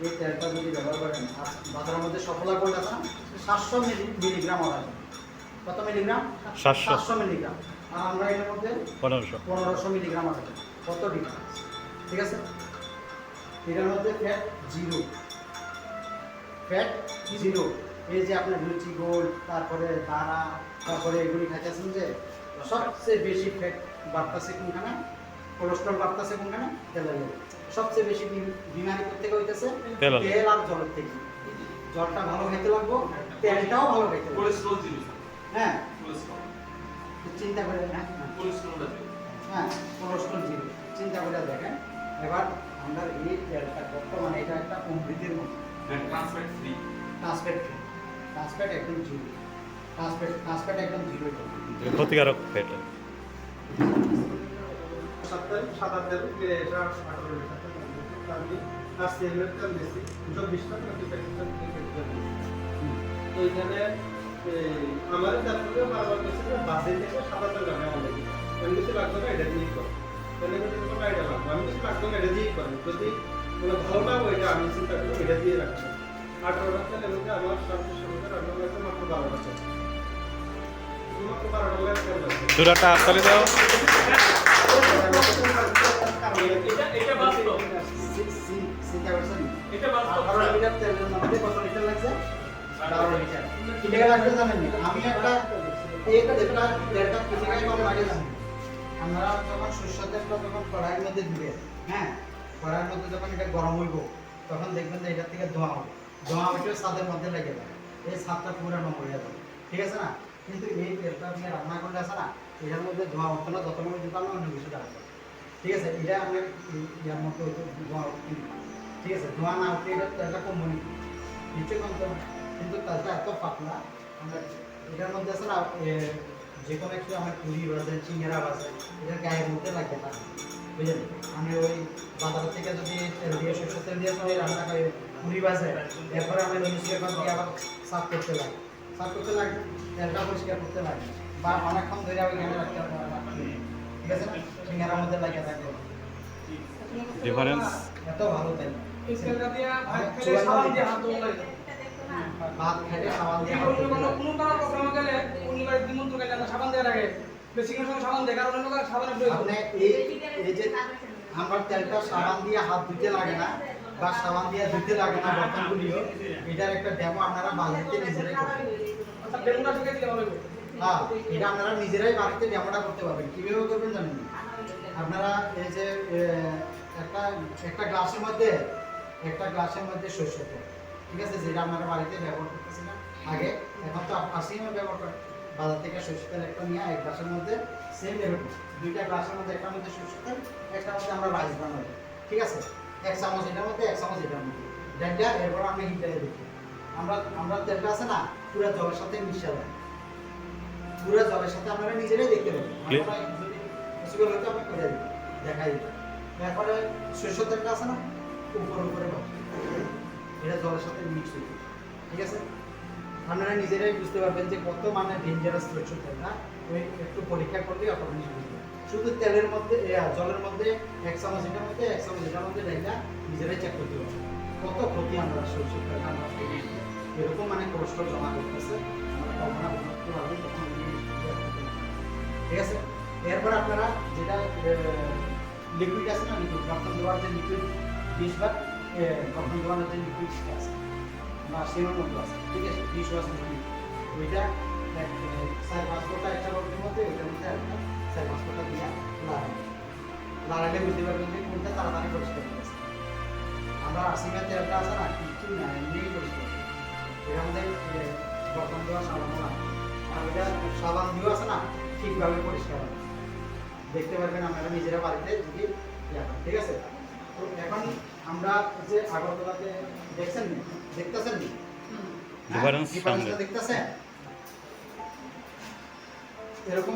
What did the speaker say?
এই তেলটা যদি ব্যবহার করেন, বাজারের মধ্যে সফলা গোল্ড আছে না, 700 মিলিগ্রাম আছে। কত মিলিগ্রাম? 700 মিলিগ্রাম। আর আমরা এটার মধ্যে 1500 মিলিগ্রাম আছে। কত ডিফারেন্স? ঠিক আছে, এটার মধ্যে ফ্যাট জিরো, ফ্যাট জিরো। এই যে আপনার রুচি গোল্ড, তারপরে দানা, তারপরে এগুলি খাইতেছেন, যে সবচেয়ে বেশি ফ্যাট বাড়তেছে কোনখানে, কোলেস্ট্রল বাড়তেছে কোনখানে, তেলের মধ্যে। সবচেয়ে বেশি বিমারি করতে হইতেছে তেল আর জলের থেকে। জলটা ভালো খেতে লাগবো, তেলটাও ভালো খেতে লাগবে। Cholesterol zero. হ্যাঁ, কোলেস্ট্রল চিন্তা করে, হ্যাঁ কোলেস্ট্রলটা জিরো। হ্যাঁ, কোলেস্ট্রল জিরো। চিন্তা করে দেখেন এবার আমরা এই তেলটা বর্তমানে এটা একটা অমৃতের মতো। Trans fat free. Trans fat free, trans fat একদম জিরো, ট্রান্সফ্যাট একদম জিরো। ক্ষতিকারক ফ্যাট। সাদা তেল এটা 18 লিটার আমি আর সেলের তেল দিয়েছি 24 টাকা তো এখানে আমার তারপরে বারবার বলছে যে বাসে থেকে সাদা তেল নেওয়া লাগে। আমি কিছু লাগবে না, এটা দিয়ে করো। তাহলে কিন্তু তোমার এটা লাগবে, আমি কিছু লাগবে না, এটা দিয়ে করো। যদি কোনো ভালো না হয় এটা আমি চিন্তা করবো, এটা দিয়ে রাখবো। 18 তেল এবং আমার সবচেয়ে সুন্দর রান্না লাগবে মাত্র 12 টাকা। মাত্র 12 টাকা তেল লাগবে। চূড়াটা হাততালি দাও। এটা বাস্তব। চিন্তা করছেন, এটা বাস্তব। 18 লিটার তেলের মধ্যে কত লিটার লাগছে? 12 লিটার। কি লেগে লাগছে জানেন? আমি একটা দেড়টা কি লেগে কম লাগে জানেন? আমরা যখন সরষের তেলটা যখন কড়াইয়ের মধ্যে দিবে, হ্যাঁ, কড়াইয়ের মধ্যে যখন এটা গরম হইব, তখন দেখবেন যে এটা থেকে ধোঁয়া হবে। ধোঁয়া উঠে ছাদের মধ্যে লেগে যাবে, এই ছাদটা পুরো নম হয়ে যাবে। ঠিক আছে না? কিন্তু এই তেলটা আপনি রান্না করলে আছে না, এটার মধ্যে ধোঁয়া উঠতো না, যত সময় দিতাম না অন্য কিছু রাখবো। ঠিক আছে, এটা আমরা ইয়ার মতো ধোঁয়া উঠি। ঠিক আছে, ধোঁয়া না উঠলে এটা তেলটা কমনি, নিচে কমতো না। কিন্তু তেলটা এত পাতলা, আমরা এটার মধ্যে আছে না, যে কোনো একটু আমার পুরি বাজে, চিংড়া বাজে, এটার গায়ের মধ্যে লাগবে না, বুঝলেন? আমি ওই বাজার থেকে যদি তেল দিয়ে, সরষের তেল দিয়ে যদি রান্না করে পুরি বাজে, এরপরে আমি নিশ্চয় দিয়ে আবার সাফ করতে লাগে, তেলটা পরিষ্কার করতে লাগে, বা অনেকক্ষণ ধরে ওইখানে রাখতে হবে। ঠিক আছে না? চিংড়ার মধ্যে লাগিয়ে থাকবে। ডিফারেন্স এত ভালো তেল। এই তেলটা দিয়ে ভাত খেলে সাবান দিয়ে হাত ধোয়া লাগে। ভাত খাইলে সাবান দিয়ে হাত অন্য ধুতে কোনো লাগে। কোনো কারো প্রোগ্রামে গেলে অন্য বাড়ির দিমন্ত গেলে আমরা সাবান দিয়ে রাখে। বেশিরভাগ সময় সাবান দেয়, কারণ অন্য কারো সাবানের প্রয়োজন। আপনি এই যে আমার তেলটা সাবান দিয়ে হাত ধুতে লাগে না, বা সাবান দিয়ে ধুতে লাগে না বর্তনগুলিও, এটার একটা ডেমো আপনারা বাড়িতে নিজেরাই করবেন। আচ্ছা, ডেমোটা শিখে দিলে হবে। হ্যাঁ, এটা আপনারা নিজেরাই বাড়িতে ডেমোটা করতে পারবেন। কিভাবে করবেন জানেন? আপনারা এই যে একটা গ্লাসের মধ্যে সরষের তেল, ঠিক আছে, যেটা আপনারা বাড়িতে ব্যবহার করতেছেন না আগে, এখন তো আসিমে ব্যবহার করেন। বাজার থেকে সরষের তেল একটা নিয়ে এক গ্লাসের মধ্যে সেম এরকম দুইটা গ্লাসের মধ্যে, একটার মধ্যে সরষের তেল, একটার মধ্যে আমরা রাইস বানাবো। ঠিক আছে, 1 চামচ এটার মধ্যে, 1 চামচ এটার মধ্যে, ডাইটা এরপর আমি হিটে দেখি। আমরা তেলটা আছে না, পুরো জলের সাথে মিশে যায়, পুরো জলের সাথে আপনারা নিজেরাই দেখতে পাবেন। যদি পসিবল হতো আমি করে দিই, দেখাই দিই। তারপরে সরষের তেলটা আছে না, উপরে এটা জলের সাথে মিক্স হয়ে, ঠিক আছে, আপনারা নিজেরাই বুঝতে পারবেন যে কত মানে ডেঞ্জারাস সরষের তেল না। ওই একটু পরীক্ষা করলেই আপনারা বুঝবেন। শুধু তেলের মধ্যে, জলের মধ্যে 1 চামচ এটার মধ্যে, 1 চামচ এটার মধ্যে ডাইলা নিজেরাই চেক করতে পারবেন কত ক্ষতি আমরা সরষের তেল আমরা এরকম মানে কোলেস্ট্রল জমা করতেছে, আমরা কল্পনা করতে পারবেন তখন। ঠিক আছে, এরপর আপনারা যেটা লিকুইড আছে না, লিকুইড বর্তন দেওয়ার যে লিকুইড 20 বার বর্তন দেওয়ার যে লিকুইড আছে বা সেমের মতো আছে, ঠিক আছে, 20 ওয়াট ওইটা 4-5 ফোঁটা একটা বর্তনের মধ্যে, ওইটার মধ্যে একটা 4-5 ফোঁটা দিয়ে লাগালে বুঝতে পারবেন যে কোনটা তাড়াতাড়ি পরিষ্কার করেছে। আমরা আসিমের তেলটা আছে না, কিছু না, এমনিই পরিষ্কার, এর মধ্যে বর্তন দেওয়া সাবান না, আর ওইটা সাবান দিয়েও আছে না, ঠিকভাবে পরিষ্কার হবে। দেখতে পারবেন আপনারা নিজেরা বাড়িতে যদি। ঠিক আছে, তো এখন আমরা যে আগরতলাতে দেখতেছেন ডিফারেন্স দেখতেছেন, এরকম